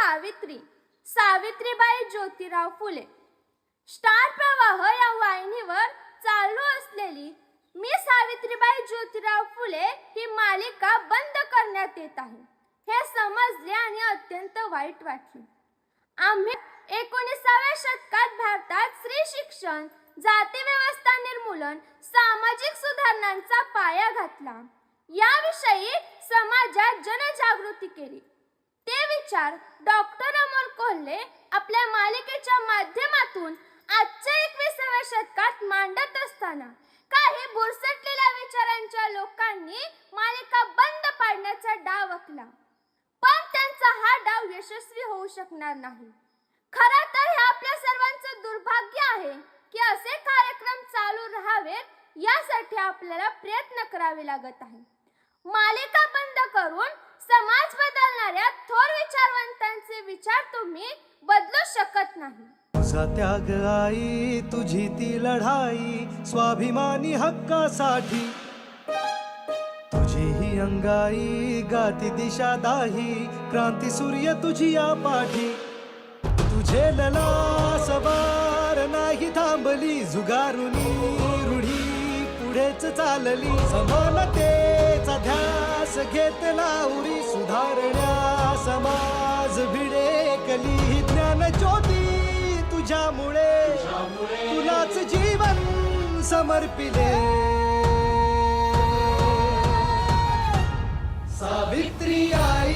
Savitri, Savitribai Jyotirao Phule. Star प्रवाह या वाहिनीवर चालू असलेली मी सावित्रीबाई ज्योतिराव फुले ही मालिका बंद करण्यात येत आहे. हे समजले आणि अत्यंत वाईट वाटले. आम्ही 19व्या शतकात भारतात स्त्री शिक्षण, जाती व्यवस्था निर्मूलन, सामाजिक सुधारणांचा पाया घातला. याविषयी समाजात जनजागृती केली. ते विचार डॉक्टर अमोल कोल्हे आपल्या मालिकेच्या माध्यमातून आजच्या 21व्या शतकात मांडत असताना काही बुरसटलेल्या विचारांच्या लोकांनी मालिका बंद पाडण्याचा डाव आखला. पण त्यांचा हा डाव यशस्वी होऊ शकणार नाही. खरं तर हे आपल्या सर्वांचं दुर्भाग्य आहे की असे कार्यक्रम चालू राहावेत, यासाठी आपल्याला प्रयत्न करावे लागत आहे. मालिका बंद करून समाज बदलणाऱ्या थोर विचारवंतांचे विचार तुम्ही बदलू शकत नाही. तुझा त्याग आई, तुझी ती लढाई स्वाभिमानी हक्कासाठी, तुझी ही अंगाई गाती दिशा दाही, क्रांती सूर्य तुझी या पाठी. तुझे लला सवार नाही थांबली, झुगारुनी रूढी पुढेच चालली. समानतेचा ध्यास घेतला उरी, सुधारण्या समाज भिडेकली. ज्ञान ज्योती तुझ्यामुळे तुलाच जीवन समर्पिले. सावित्री आई.